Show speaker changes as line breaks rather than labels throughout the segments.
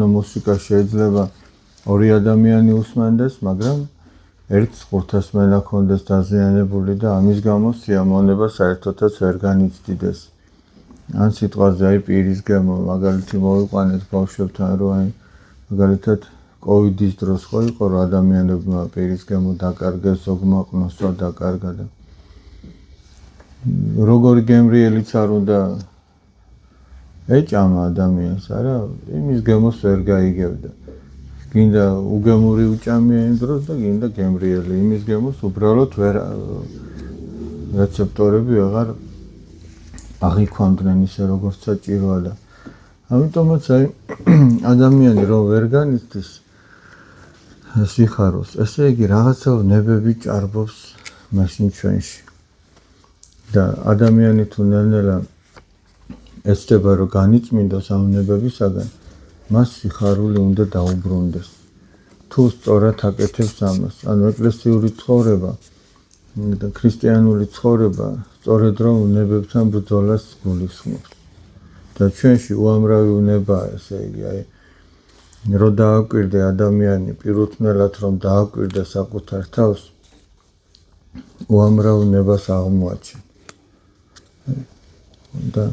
სამყარო მუსიკა შეიძლება ორი ადამიანი უსმენდეს, მაგრამ ერთს ხურთასმენა ქონდეს დაზიანებული და ამის გამო სიამოვნება საერთოდაც ვერ განიცდიდეს. ან სიტყვაზე აი პირის გამო მაგალითი მოვიყვანეთ ბავშვებთან, რომ აი მაგალითად კოვიდის დროს ხო იყო რომ ადამიანებმა პირის გამო დაკარგეს, ზოგმა ყნოსვა დაკარგა და როგორი გემრიელიც არ უნდა ეჭამა ადამიანს, არა, იმის გამოს ვერ გაიგებდა. გინდა უგემური უჭამია იმ დროს და გინდა გემრიელი, იმის გამოს უბრალოდ ვერ რეცეპტორები აღარ აღიქვამდნენ ისე როგორც საჭიროა და ამიტომაც აი ადამიანი რომ ვერ განიცდის სიხაროს, ესე იგი რაღაცა ნებები ჭარბობს მაშინ ჩვენში. და ადამიანი თუ ნელ-ნელა ეცდება რომ განიწმინდოს ამ ნებებისაგან, მას სიხარული უნდა დაუბრუნდეს. თუ სწორად აკეთებს ამას, ანუ ეკლესიური ცხოვრება და ქრისტიანული ცხოვრება სწორედ რომ ნებებთან ბრძოლას გულისხმობს. და ჩვენში უამრავი უნებაა, ესე იგი, აი რომ დააკვირდე ადამიანი პირუთვნელად რომ დააკვირდე საკუთარ თავს, უამრავ ნებას აღმოაჩენ. და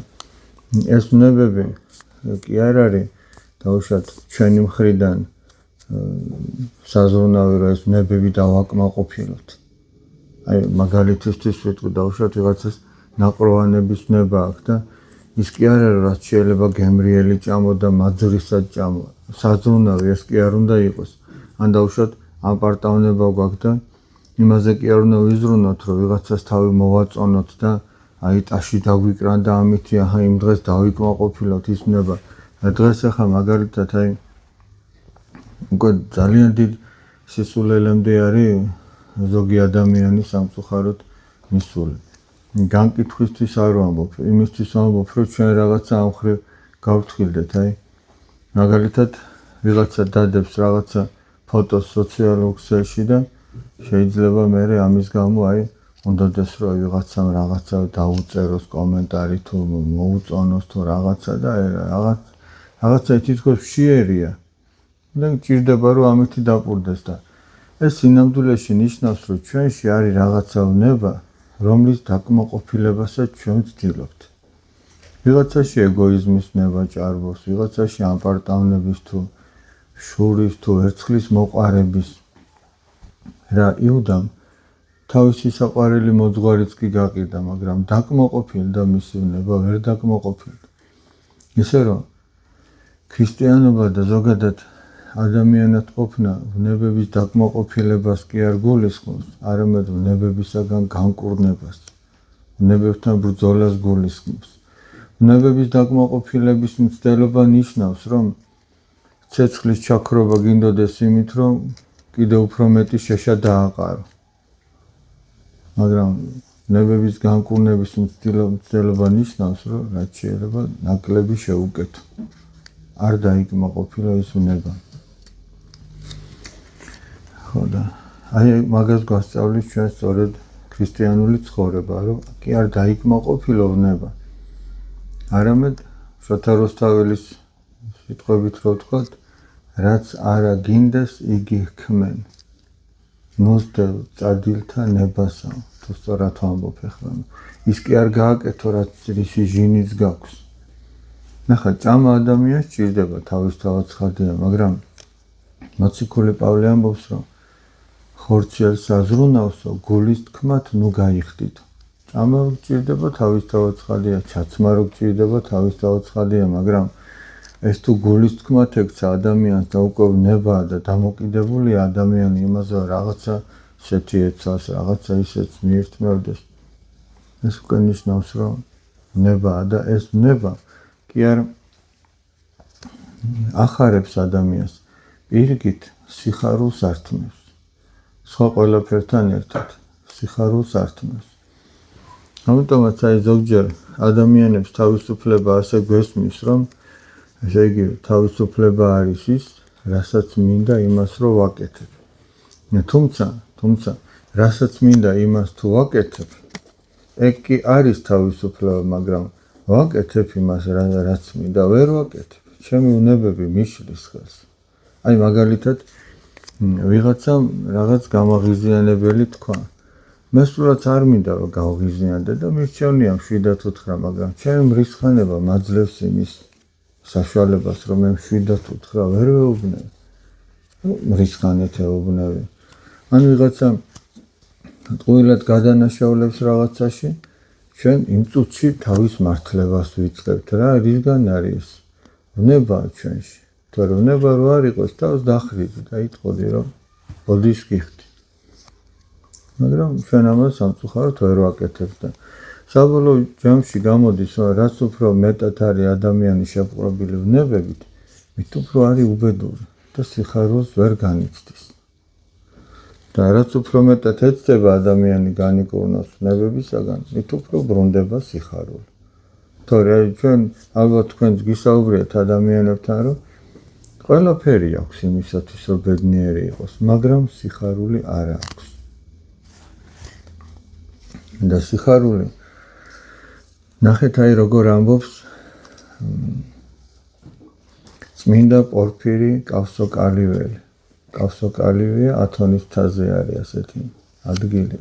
ეს ნებები კი არ არის დაუშვათ ჩვენი მხრიდან საზრუნავი რომ ეს ნებები დავაკმაყოფილოთ. აი მაგალითისთვის ვიტყვი დაუშვათ ვიღაცას ნაყროვანების ნება აქვს და ის კი არ არის რაც შეიძლება გემრიელი ჭამო და მაძრისად ჭამო. საზრუნავი ეს კი არ უნდა იყოს. ან დაუშვათ ამ პარტავნება გვაქვს და იმაზე კი არ უნდა ვიზრუნოთ რომ ვიღაცას თავი მოვაწონოთ და აი ტაში დაგვიკრან და ამითი აჰა იმ დღეს დავიკმაყოფილოთ ის ნება. დღეს ახლა მაგალითად აი უკვე ძალიან დიდ სისულელემდე არის ზოგი ადამიანი სამწუხაროდ მისული. განკითხვისთვის არ ვამბობ, იმისთვის ვამბობ, რომ ჩვენ რაღაცა ამ მხრივ გავფრთხილდეთ, აი მაგალითად ვიღაცა დადებს რაღაცა ფოტოს სოციალურ ქსელში და შეიძლება მერე ამის გამო აი უნდადეს რომ ვიღაცამ რაღაცა დაუწეროს კომენტარი თუ მოუწონოს თუ რაღაცა და რაღაცა თითქოს მშიერია. და ჭირდება რომ ამითი დაკურდეს და ეს სინამდვილეში ნიშნავს რომ ჩვენში არის რაღაცა ნება, რომლის დაკმაყოფილებასაც ჩვენ ვცდილობთ. ვიღაცაში ეგოიზმის ნება ჭარბობს, ვიღაცაში ამპარტავნების თუ შურის თუ ერცხლის მოყარების რა იუდამ თავისი საყვარელი მოძღვარიც კი გაყიდა, მაგრამ დაკმაყოფილდა მისი ნება ვერ დაკმაყოფილდა. ისე რომ ქრისტიანობა და ზოგადად ადამიანად ყოფნა ვნებების დაკმაყოფილებას კი არ გულისხმობს, არამედ ვნებებისაგან განკურნებას, ვნებებთან ბრძოლას გულისხმობს. ვნებების დაკმაყოფილების მცდელობა ნიშნავს, რომ ცეცხლის ჩაქრობა გინდოდეს იმით, რომ კიდევ უფრო მეტი შეშა დააყარო. მაგრამ ვნებების განკურნების მცდელობა ნიშნავს, რომ რაც შეიძლება ნაკლები შეუკეთო. არ დაიკმაყოფილო ის ვნება. ხო და აი მაგას გვასწავლის ჩვენ სწორედ ქრისტიანული ცხოვრება, რომ კი არ დაიკმაყოფილო ვნება. არამედ შოთა რუსთაველის სიტყვებით რო ვთქვათ, რაც არა გინდეს, იგი ჰქმენ. ნუსდევ წადილთა ნებასა, თუ სწორად ვამბობ ახლა. ის კი არ გააკეთო, რაც რისი ჟინიც გაქვს. ნახა, ჭამა ადამიანს ჭირდება თავისთავად ცხადია, მაგრამ მოციქული პავლე ამბობს, რომ ხორციელ საზრუნავსო გულის თქმათ ნუ გაიხდით. ჭამა რო ჭირდება თავისთავად ცხადია, ჩაცმა რო ჭირდება თავისთავად ცხადია, მაგრამ ეს თუ გულის თქმათ ექცა ადამიანს და უკვე ვნებაა და დამოკიდებული ადამიანი იმაზე რაღაცა ისეთი ეცას, რაღაცა ისეც მიირთმევდეს. ეს უკვე ნიშნავს, რომ ვნებაა და ეს ვნება კი არ ახარებს ადამიანს, პირიქით სიხარულს ართმევს. სხვა ყველაფერთან ერთად სიხარულს ართმევს. ამიტომაც აი ზოგჯერ ადამიანებს თავისუფლება ასე გვესმის, რომ ესე იგი თავისუფლება არის ის, რასაც მინდა იმას რო ვაკეთებ. თუმცა რასაც მინდა იმას თუ ვაკეთებ, ეგ კი არის თავისუფლება, მაგრამ ვაკეთებ იმას, რაც მინდა, ვერ ვაკეთებ. ჩემი უნებები მიშლის ხელს. აი მაგალითად ვიღაცამ რაღაც გამაღიზიანებელი თქვა. მე სულაც არ მინდა რომ გავღიზიანდე და მირჩევნია 7-9, მაგრამ ჩემი მრისხანება მაძლევს იმის საშუალებას, რომ მე 7-9 ვერ ვეუბნები. მრისხანეთ ეუბნები. ან ვიღაცა ტყუილად გადანაშაულებს რაღაცაში, ჩვენ იმ წუთში თავის მართლებას ვიწყებთ რა, რისგან არის? ვნებაა ჩვენში. თუ არ ვნება რო არ იყოს, თავს დახრიდი და იტყოდი რომ ბოდის გიხდი. მაგრამ ჩვენ ამას სამწუხაროდ ვერ ვაკეთებთ და საბოლოო ჯამში გამოდის, რომ რაც უფრო მეტად არის ადამიანის შეპყრობილი ვნებებით, მით უფრო არის უბედური და სიხარულს ვერ განიცდის. და რაც უფრო მეტად ეცდება ადამიანი განიკურნოს ვნებებისაგან, მით უფრო ბრუნდება სიხარული. თორე ჩვენ ალბათ თქვენს გისაუბრეთ ადამიანებთან, რომ ყველაფერი აქვს იმისათვის, რომ ბედნიერი იყოს, მაგრამ სიხარული არ აქვს. და სიხარული ნახეთ აი როგორ ამბობს წმინდა პორფირი კავსოკალიველი. კავსოკალივია ათონის მთაზე არის ასეთი ადგილი.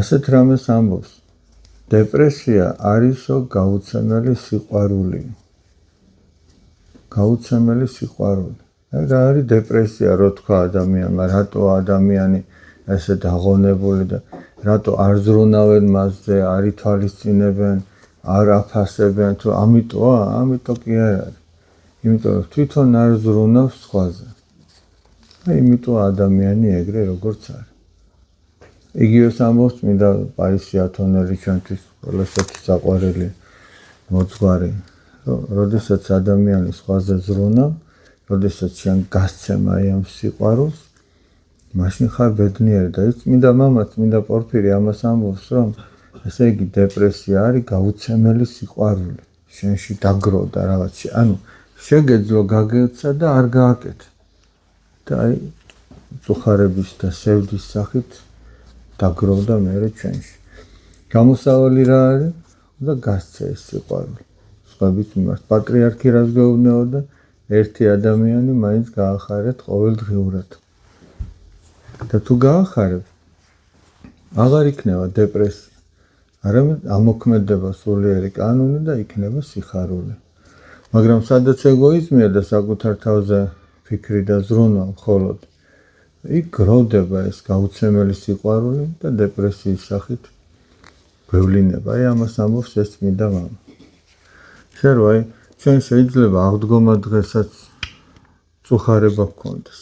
ასეთ რამეს ამბობს. დეპრესია არისო გაუცემელი სიყვარული. გაუცემელი სიყვარული. რა არის დეპრესია, რო თქვა ადამიანმა, რატო ადამიანი ესე დაღონებული და რატო არ ზრუნავენ მასზე, არ ითვალისწინებენ, არ აფასებენ, თუ ამიტომ კი არ არის. იმიტომ რომ თვითონ არ ზრუნავს სხვაზე. იმიტომ ადამიანი ეგრე როგორც არის. იგივეს ამბობს წმინდა პაისი ათონელი ჩვენთვის ყველასათვის საყვარელი მოძღვარი. როდესაც ადამიანი სხვაზე ზრუნა, როდესაც შენ გასცემ აი ამ სიყვარულს, მაშინ ხარ ბედნიერი და ის წმინდა მამა, წმინდა პორფირი ამას ამბობს, რომ ესე იგი დეპრესია არის გაუცემელი სიყვარული. შენში დაგროვდა რაღაცა. ანუ შეგეძლო გაგეცა და არ გააკეთე. და აი წუხარების და სევდის სახით დაგროვდა მერე ჩვენში. გამოსავალი რა არის? და გასცე ეს სიყვარული. სხვების მიმართ პატრიარქი რას გვეუბნებოდა? ერთი ადამიანი მაინც გაახარეთ ყოველდღიურად. და თუ გაახარებ, აღარ იქნება დეპრესია. არამედ ამოქმედება სულიერი კანონი და იქნება სიხარული. მაგრამ სადაც ეგოიზმია და საკუთარ თავზე ფიქრი და ზრუნვა მხოლოდ, იქ გროვდება ეს გაუცემელი სიყვარული და დეპრესიის სახით გვევლინება. აი ამას ამბობს ეს წმინდა მამა. შენ რა, ჩვენ შეიძლება აღდგომა დღესაც წუხარება გქონდეს.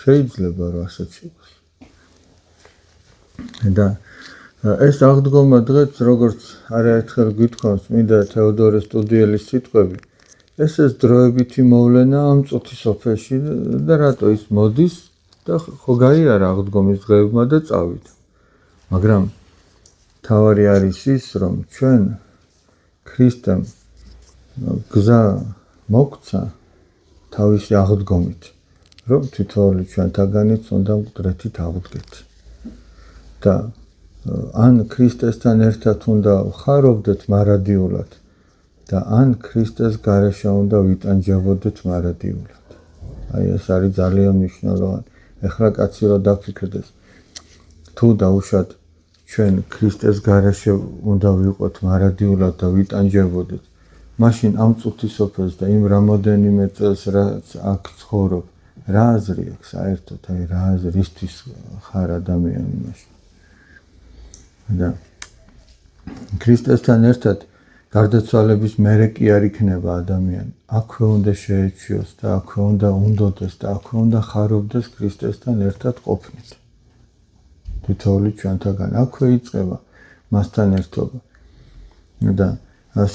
შეიძლება რომ ასეც იყოს. და ეს აღდგომა დღეც როგორც არაერთხელ გვითხოვს წმინდა თეოდორე სტუდიელის სიტყვები, ეს დროებითი მოვლენა ამ წუთის ოფეში და რატო ის მოდის და ხო გაიარა აღდგომის დღეებმა და წავიდა. მაგრამ თავარი არის ის, რომ ჩვენ ქრისტემ გზა მოგცა თავისი აღდგომით, რომ თითოეული ჩვენთაგანიც უნდა მკვდრეთით ავდგეთ. და ან ქრისტესთან ერთად უნდა ვხარობდეთ მარადიულად და ან ქრისტეს გარეშე უნდა ვიტანჯებოდეთ მარადიულად. აი ეს არის ძალიან მნიშვნელოვანი. ეხლა კაცი რო დაფიქრდეს, თუ დაუშვათ ჩვენ ქრისტეს გარეშე უნდა ვიყოთ მარადიულად და ვიტანჯებოდეთ, მაშინ ამ წუთის ოფელს და იმ რამოდენიმე წელს რაც აქ ცხოვრობ, რა აზრი აქვს საერთოდ, აი რა აზრისთვის ხარ ადამიანი მაშინ. და ქრისტესთან ერთად გარდაცვალების მერე კი არ იქნება ადამიანი. აქვე უნდა შეეჩვიოს და აქვე უნდა უნდოდეს და აქვე უნდა ხარობდეს ქრისტესთან ერთად ყოფნით. თითოეული ჩვენთაგან აქვე იწყება მასთან ერთობა. და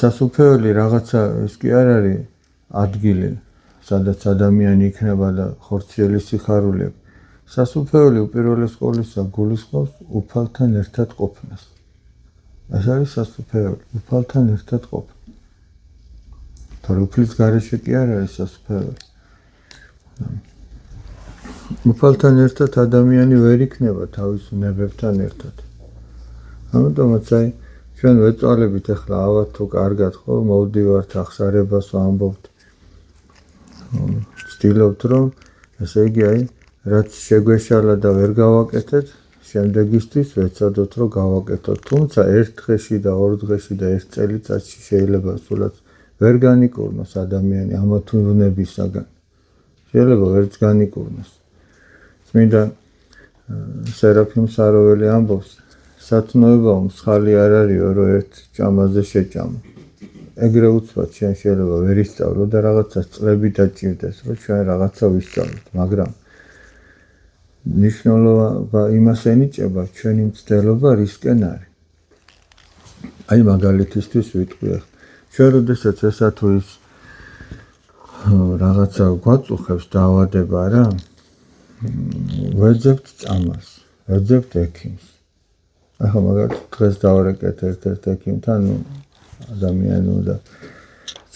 სასუფეველი რაღაცა ის კი არ არის ადგილი, სადაც ადამიანი იქნება და ხორციელი სიხარული. სასუფეველი უპირველეს ყოვლისა გულისხმობს უფალთან ერთად ყოფნას. ეს არის სასუფეველი, უფალთან ერთად ყოფნა. თორე უფლის გარეშე კი არ არის სასუფეველი. უფალთან ერთად ადამიანი ვერ იქნება თავის უნებებთან ერთად. ამიტომაც აი ჩვენ ვეწვალებით ახლა ავად თუ კარგად ხო მოვდივართ ახსარებას ვამბობთ ვცდილობთ რომ ესე იგი აი რაც შეგვეშალა და ვერ გავაკეთეთ შემდეგისთვის ვეცადოთ რომ გავაკეთოთ თუმცა ერთ დღეში და ორ დღეში და ერთ წელიწადში შეიძლება სულაც ვერ განიკურნოს ადამიანი ამა თუ უნებისაგან შეიძლება ვერც განიკურნოს წმინდა სერაფიმ საროველი ამბობს სათნოებაო მსხალი არ არისო რომ ერთ ჭამაზე შეჭამო ეგრე უცბად ჩვენ შეიძლება ვერ ისწავლო და რაღაცას წლები დაჭირდეს რომ ჩვენ რაღაცა ვისწავლოთ მაგრამ ნიშნულობა იმას ენიჭება ჩვენი მცდელობა რისკენ არის აი მაგალითისთვის ვიტყვი ჩვენ როდესაც ესა თუ ის რაღაცა გვაწუხებს დაავადება რა ვეძებთ წამას ვეძებთ ექიმს ახლა მაგალითად დღეს დავარეკეთ ერთ-ერთ ექიმთან ადამიანი უნდა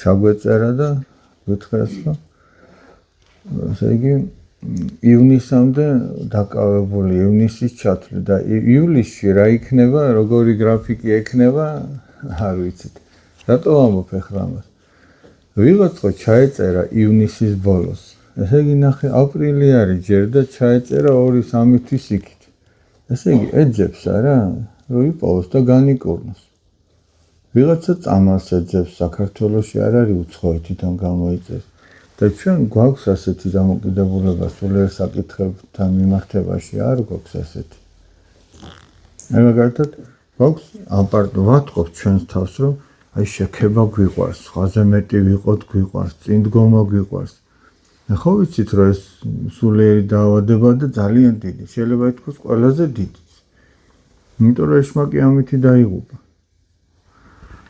ჩაგვეწერა და გითხრას რომ ესე იგი ივნისამდე დაკავებული ივნისის ჩათვლი და ივლისში რა იქნება როგორი გრაფიკი ექნება არ ვიცით რატო ამბობ ახლა ამას ვიღაცა ჩაეწერა ივნისის ბოლოს ესე იგი ნახე აპრილი არის ჯერ და ჩაეწერა 2-3 თვის იქით ესე იგი ეძებს არა რომ იპოვოს და განიკურნოს ვიღაცა წამალს ეძებს საქართველოში არ არის უცხოი თვითონ გამოიწერს და ჩვენ გვაქვს ასეთი დამოკიდებულება სულიერ საკითხებთან მიმართებაში არ გვაქვს ასეთი აი მაგალითად გვაქვს ვატყობთ ჩვენს თავს რომ აი შექება გვიყვარს სხვაზე მეტი ვიყოთ გვიყვარს წინდგომა გვიყვარს ხო ვიცით რომ ეს სულიერი დაავადება და ძალიან დიდი შეიძლება ითქვას ყველაზე დიდიც იმიტომ რომ ეშმაკი ამითი დაიღუპა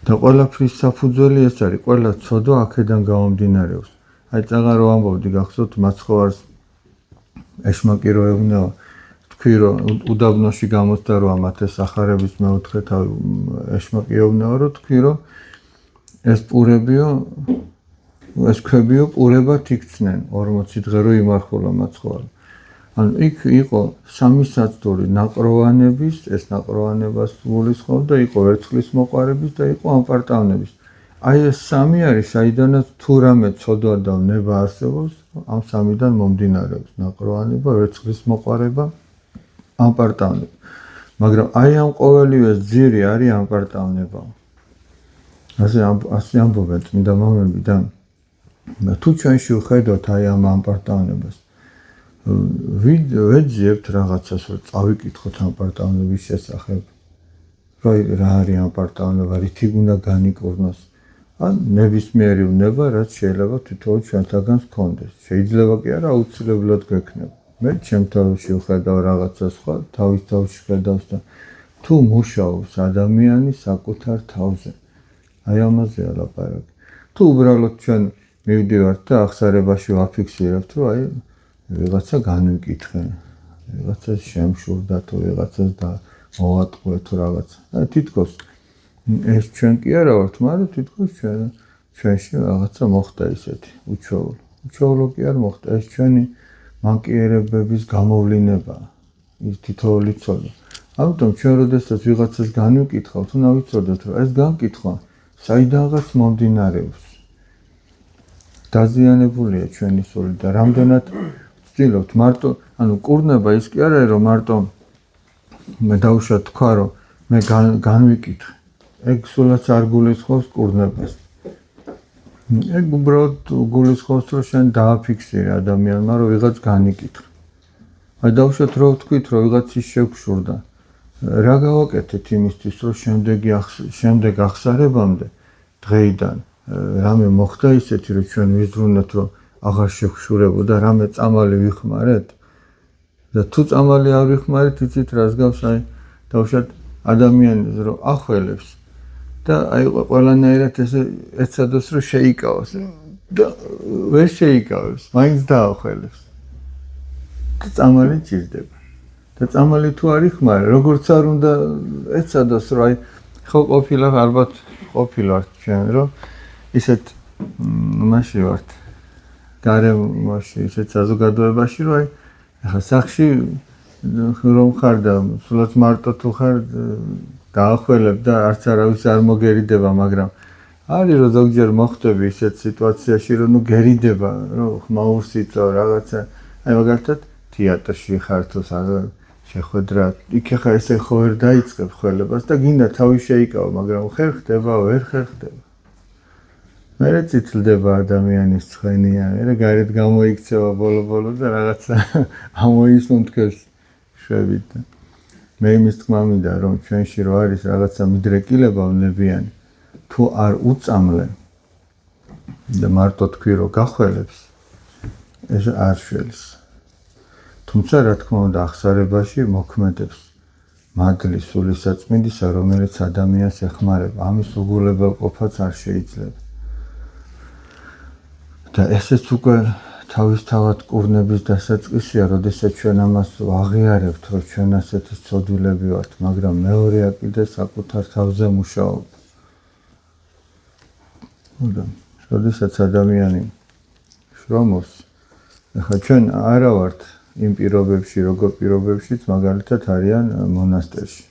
და ყველაფრის საფუძველი ეს არის ყველა ცოდვა აქედან გამომდინარეობს აი წაღარ რო ამბობდი გახსოვთ მაცხოვარს ეშმაკი რო ეუბნება თქვი რომ უდაბნოში გამოსდა რომ ამათეს ახარების მეოთხე თავი ეშმაკი ეუბნება რომ თქვი რომ ეს პურებიო ეს ქვებიო პურებად იქცნენ 40 დღე რო იმარხულა მაცხოვარი ანუ იქ იყო 3 საცდური ნაყროვანების ეს ნაყროვანებას გულისხმობდა იყო ვერცხლის მოყარების და იყო ამპარტავნების აი ეს 3 არის საიდანაც თუ რამე ცოდვა და ნება არსებობს ამ 3-დან მომდინარეობს ნაყროვანება ვერცხლის მოყარება ამპარტავნება მაგრამ აი ამ ყოველივე ძირი არის ამპარტავნება ასე ამბობენ წმინდა მამები და თუ ჩვენში ვხედოთ აი ამ ამპარტავნებას ვეძებთ რაღაცას რომ წავიკითხოთ ამპარტავნების შესახებ რომ რა არის ამპარტავნება რითი უნდა განიკურნოს ან ნებისმიერი უნება რაც შეიძლება თითოეულ ჩვენთაგან გქონდეს შეიძლება კი არა აუცილებლად გვექნება მე ჩემ თავში ვხედავ რაღაცა სხვა თავის თავში ხედავს და თუ მუშაობს ადამიანი საკუთარ თავზე აი ამაზეა ლაპარაკი თუ უბრალოდ ჩვენ მივდივართ და ახსარებაში ვაფიქსირებთ რომ აი ვიღაცა განვიკითხე ვიღაცა შემშურდა თუ ვიღაცას და მოვატყუე თუ რაღაცა თითქოს ეს ჩვენ კი არა ვართ მაგრამ თითქოს ჩვენში რაღაცა მოხდა ისეთი უჩვეულო კი არ მოხდა ეს ჩვენი მანკიერებების გამოვლინება ის თითოეული ცოდვა ამიტომ ჩვენ როდესაც ვიღაცას განვიკითხავთ უნდა ვიცოდეთ რომ ეს განკითხვა საიდანღაც მომდინარეობს დაზიანებულია ჩვენი სული და რამდენად ვცდილობთ მარტო ანუ კურნება ის კი არ არის რომ მარტო მე დავუშვათ თქვა რომ მე განვიკითხე ეგ სულაც არ გულისხმობს კურნებას ეგ უბრალოდ გულისხმობს რომ შენ დააფიქსირე ადამიანმა რომ ვიღაც განიკითხე აი დავუშვათ რომ ვთქვით რომ ვიღაცის შეგშურდა რა გავაკეთეთ იმისთვის რომ შემდეგ ახსარებამდე დღეიდან რამე მოხდა ისეთი რომ ჩვენ ვიზრუნეთ რომ აღარ შეგშურებოდა რამე წამალი ვიხმარეთ და თუ წამალი არ ვიხმარეთ იცით რას გავს აი დავუშვათ ადამიანს რომ ახველებს და აი ყველანაირად ესე ეცადოს რომ შეიკავოს და ვერ შეიკავებს მაინც დაახველებს და წამალი ჭირდება და წამალი თუ არ იხმარა როგორც არ უნდა ეცადოს რომ აი ხო ყოფილა ალბათ ყოფილვართ ჩვენ რომ ისეთ მასში ვართ გარემოში ისეთ საზოგადოებაში რომ აი ახლა სახში რომ ხარ და სულაც მარტო თუ ხარ დაახველებ და არც არავის არ მოგერიდება, მაგრამ არის რომ ზოგჯერ მოხვდები ისეთ სიტუაციაში, რომ ნუ გერიდება, რომ ხმაურს იწვა რაღაცა. აი მაგალითად თეატრში ხარ თუ შეხვედრა, იქ ხა ესე ხო ვერ დაიწყებ ხელებას და გინდა თავი შეიკავო, მაგრამ ხერ ხდება, ვერ ხდება. მერე წითლდება ადამიანის ცხენია, მერე გარეთ გამოიქცევა ბოლო და რაღაცა ამოისუნთქებს შვებით. მე იმის თქმა მინდა, რომ ჩვენში რო არის რაღაცა მიდრეკილება ვნებიანი, თუ არ უწამლე და მარტო თქვი რომ გახველებს, ეს არ შველს. თუმცა რა თქმა უნდა ახსარებაში მოქმედებს მადლის სულისაწმინდისა, რომელიც ადამიანს ეხმარება, ამის უგულებელყოფაც არ შეიძლება. და ესეც უკვე თავისთავად კურნების დასაწყისია, როდესაც ჩვენ ამას ვაღიარებთ, რომ ჩვენ ასეთი ცოდვილები ვართ, მაგრამ მეორეა კიდე საკუთარ თავზე მუშაობა. როდესაც ადამიანი შრომობს, ახლა ჩვენ არა ვართ იმ პირობებში, როგორ პირობებშიც მაგალითად არიან მონასტერში.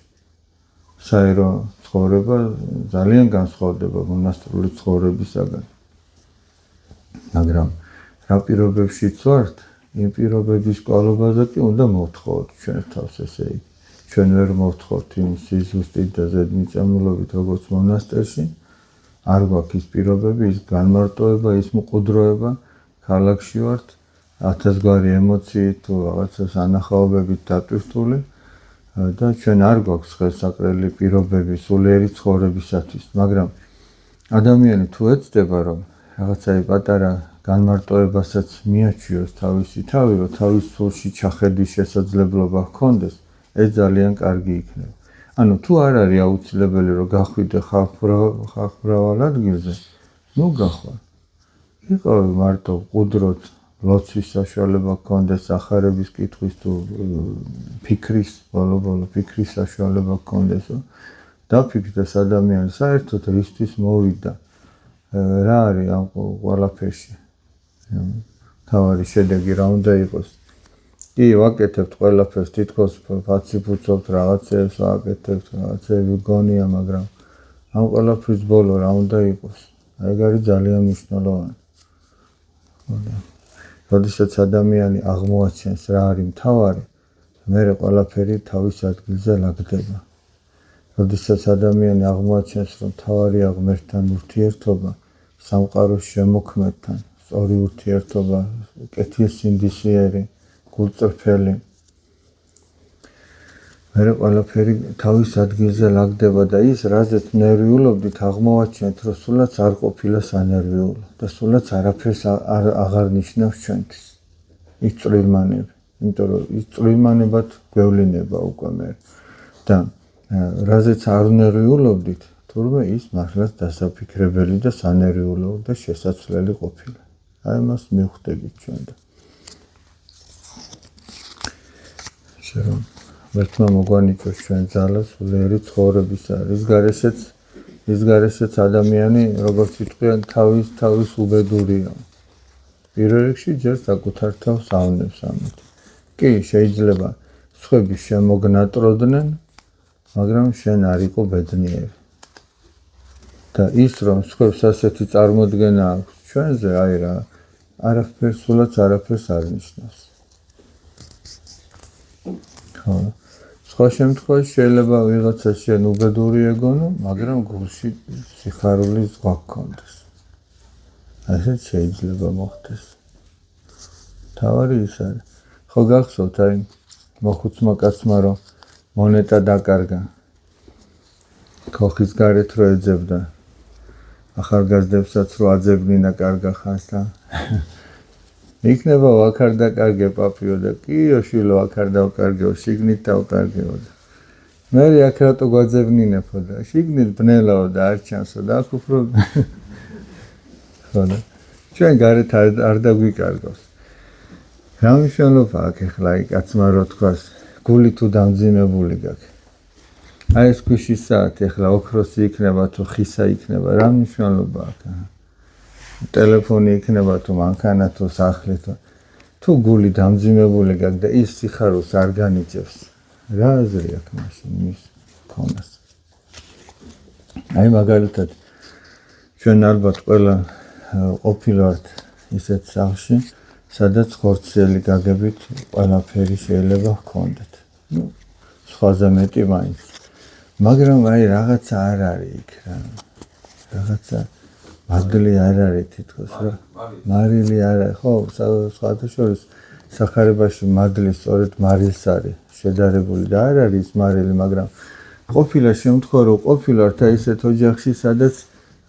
საერო ცხოვრება ძალიან განსხვავდება მონასტრული ცხოვრებისაგან. მაგრამ რა პირობებშიც ვართ, იმ პირობების კვალობაზე კი უნდა მოვთხოვოთ ჩვენს თავს, ესე იგი. ჩვენ ვერ მოვთხოვთ იმ სიზუსტით და ზედმიწამლობით, როგორც მონასტერში. არ გვაქვს ის პირობები, ის განმარტოება, ის მყუდროება, ქალაქში ვართ, 1000 გვარი ემოციით თუ რაღაცა სანახაობებით დატვირთული და ჩვენ არ გვაქვს ხელსაყრელი პირობები სულიერი ცხოვრებისათვის, მაგრამ ადამიანი თუ ეცდება, რომ რაღაცა პატარა განმარტოებასაც მიაჩიოს თავისი თავი, რომ თავის სულში ჩახედვის შესაძლებლობა ჰქონდეს, ეს ძალიან კარგი იქნება. ანუ თუ არ არის აუცილებელი რომ გახვიდე ხალხმრავალ ადგილზე, ნუ გახვარ. იყავი მარტო ყუდროთ, ლოცვის საშუალება გქონდეს, სახარების კითხვის თუ ფიქრის, ბოლო ფიქრის საშუალება გქონდეს, დაფიქრდეს ადამიანი საერთოდ რისთვის მოვიდა. რა არის ამ ყველაფერში? თავარი შედეგი რა უნდა იყოს? კი, ვაკეთებთ ყველაფერს, თითქოს ფაციფუცობთ, რაღაცებს ვაკეთებთ, რაღაცები გონია, მაგრამ ამ ყველაფრის ბოლო რა უნდა იყოს? ეგ არის ძალიან მნიშვნელოვანი. როდესაც ადამიანი აღმოაჩენს რა არის მთავარი, მერე ყველაფერი თავის ადგილზე ლაგდება. როდესაც ადამიანი აღმოაჩენს, რომ მთავარია ღმერთთან ურთიერთობა, სამყაროს შემოქმედთან, სწორი ურთიერთობა, კეთილსინდისიერი, გულწრფელი. მერე ყველაფერი თავის ადგილზე ლაგდება და ის, რაზეც ნერვიულობდით, აღმოვაჩენთ, რომ სულაც არ ყოფილა სანერვიულო და სულაც არაფერს აღარ ნიშნავს ჩვენთვის. ის წვრილმანები, იმიტომ რომ ის წვრილმანებად გვევლინება უკვე მე. და რაზეც არ ნერვიულობდით, თურმე ის მართლაც დასაფიქრებელი და სანერვიულო და შესაძლებელი ყოფილა. აი მას მივხვდებით ჩვენ და რომ ერთმა მოგვანიჭოს ჩვენ ძალა სულიერი ცხოვრებისა. ის გარეშეც ადამიანი, როგორც ვიტყვიან, თავის უბედურია. პირველ რიგში ჯერ საკუთარ თავს ავნებს ამით. კი, შეიძლება სხვები შემოგნატროდნენ, მაგრამ შენ არ იყო ბედნიერი. და ის, რომ სხვებს ასეთი წარმოდგენა აქვს ჩვენზე, აი რა, არაფერს სულაც არაფერს არ ნიშნავს. სხვა შემთხვევაში შეიძლება ვიღაცა შენ უბედური ეგონო, მაგრამ გულში სიხარულის ზღვა გქონდეს. ასეც შეიძლება მოხდეს. თავარი ის არის. ხო გახსოვთ, აი მოხუცმა კაცმა რომ მონეტა დაკარგა. ქოხის გარეთ რო ეძებდა. ახალგაზრდებსაც რო აძებნინა კარგა ხანს და იქნება ვაქარ დაკარგე პაპიო და კიო შვილო ვაქარ დავკარგეო, შიგნით დავკარგეო. მე აქ რატო გვაძებნინებო და შიგნით ბნელაო და არ ჩანსო და აქ უფრო ხოდა ჩვენ გარეთ არ დაგვიკარგავს. რა მნიშვნელობა აქვს ახლა აი კაცმა რო თქვას, გული თუ დამძიმებული გაქვს. აი ეს ქვიშის საათი ახლა ოქროსი იქნება თუ ხისა იქნება, რა მნიშვნელობა აქვს? ტელეფონი იქნება თუ მანქანა თუ სახლი თუ გული დამძიმებული გაქვს და ის სიხარულს არ განიჭებს, რა აზრი აქვს მაშინ მის ქონას? აი მაგალითად ჩვენ ალბათ ყველა ყოფილვართ ისეთ სახლში, სადაც ხორციელი გაგებით ყველაფერი შეიძლება ჰქონდეთ. ნუ სხვაზე მეტი მაინც. მაგრამ აი რაღაცა არ არის იქ რა. რაღაცა მადლი არ არის თითქოს რა. მარილი არ არის. ხო, სხვათა შორის სახარებაში მადლი სწორედ მარილს არის შედარებული და არ არის მარილი, მაგრამ ყოფილა შემთხვევა რომ ყოფილვართ აი ისეთ ოჯახში, სადაც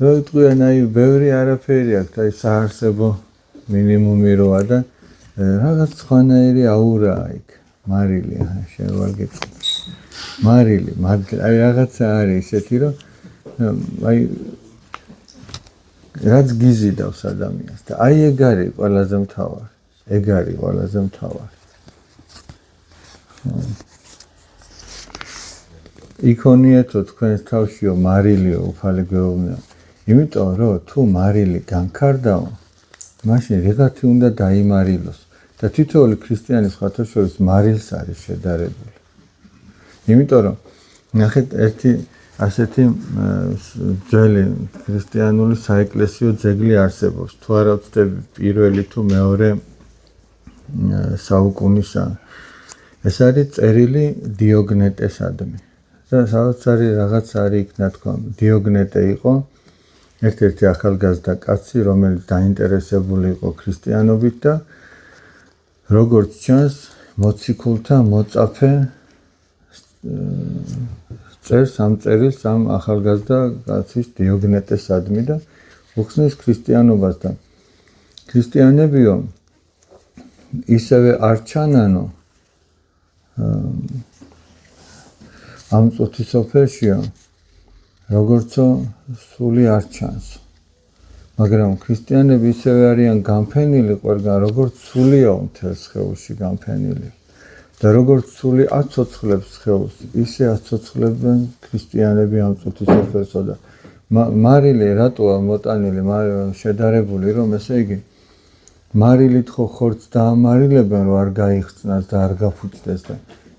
რო იტყვიან აი ბევრი არაფერი აქვს, აი საარსებო მინიმუმი როა და რაღაც სხვანაირი აურაა იქ. მარილი, შენ ვარ გეტყვი. მარილი, აი რაღაცა არის ისეთი რომ აი რაც გიზიდავს ადამიანს და აი ეგ არის ყველაზე მთავარი. ეგ არის ყველაზე მთავარი. იქონიეთო თქვენს თავშიო მარილიო უფალი გვეუბნება. იმიტომ რომ თუ მარილი განქარდაო, მაშინ რიღათი უნდა დაიმარილოს და თითოეული ქრისტიანის სხვათა შორის მარილს არის შედარებული. იმიტომ რომ ნახეთ ერთი ასეთი ძველი ქრისტიანული საეკლესიო ძეგლი არსებობს. თუ არა ვცდები პირველი თუ მეორე საუკუნისა. ეს არის წერილი დიოგნეტესადმი. და სადაც არის რაღაც არის იქ ნათქვამი. დიოგნეტე იყო ერთ-ერთი ახალგაზრდა კაცი, რომელიც დაინტერესებული იყო ქრისტიანობით და როგორც ჩანს, მოციქულთა მოწაფე წერს ამ წერილს ამ ახალგაზრდა კაცის დიოგნეტესადმი და უხსნის ქრისტიანობას და ქრისტიანებიო ისევე არ ჩანანო ამ წუთისოფერშიო როგორცო სული არ ჩანს. მაგრამ ქრისტიანები ისევე არიან განფენილი ყველგან, როგორც სულია მთელს სხეულში განფენილი. და როგორც სული აცოცხლებს სხეულს, ისე აცოცხლებენ ქრისტიანები ამ წუთისოფერსო და მარილი რატოა მოტანილი, შედარებული რომ ესე იგი მარილით ხო ხორცს დაამარილებენ რომ არ გაიხსნას და არ გაფუჭდეს და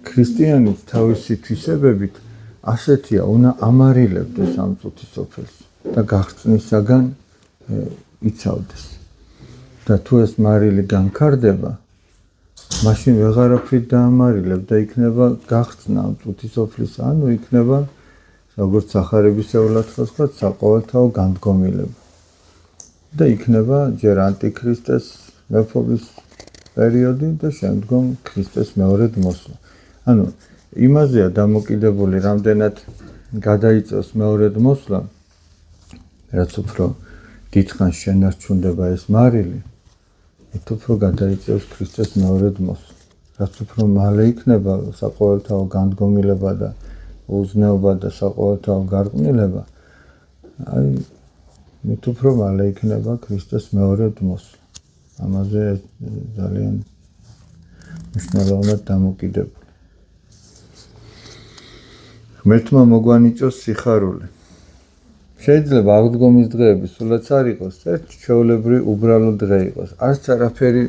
ქრისტიანიც თავისი თვისებებით ასეთია, უნდა ამარილებდეს ამ წუთისოფერს და გახსნისაგან იცავდეს. და თუ ეს მარილი განქარდება, მაშინ ვეღარაფრით დაამარილებ და იქნება გახსნა ამ წუთისოფლის, ანუ იქნება როგორც სახარებისეულად ხსნათ საყოველთაო განდგომილება. და იქნება ჯერ ანტიქრისტეს მეფობის პერიოდი და შემდგომ ქრისტეს მეორედ მოსვლა. ანუ იმაზეა დამოკიდებული, რამდენად გადაიწევს მეორედ მოსვლა, რაც უფრო დიდხანს შენარჩუნდება ეს მარილი, მით უფრო გადაიწევს ქრისტეს მეორედ მოსვლა. რაც უფრო მალე იქნება საყოველთაო განდგომილება და უზნეობა და საყოველთაო გარყვნილება, აი მით უფრო მალე იქნება ქრისტეს მეორედ მოსვლა. ამაზე ძალიან მნიშვნელოვნად დამოკიდებული. ღმერთმა მოგვანიჭოს სიხარული. შეიძლება აღდგომის დღეები სულაც არ იყოს, ერთ ჩვეულებრივი უბრალო დღე იყოს. არც არაფერი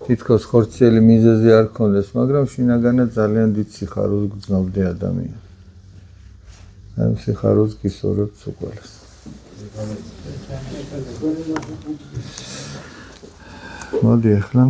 თითქოს ხორციელი მიზეზი არ ქონდეს, მაგრამ შინაგანად ძალიან დიდ სიხარულს გრძნობდი ადამიანი. ამ სიხარულს გისურვებთ უყველას. მოდი ახლა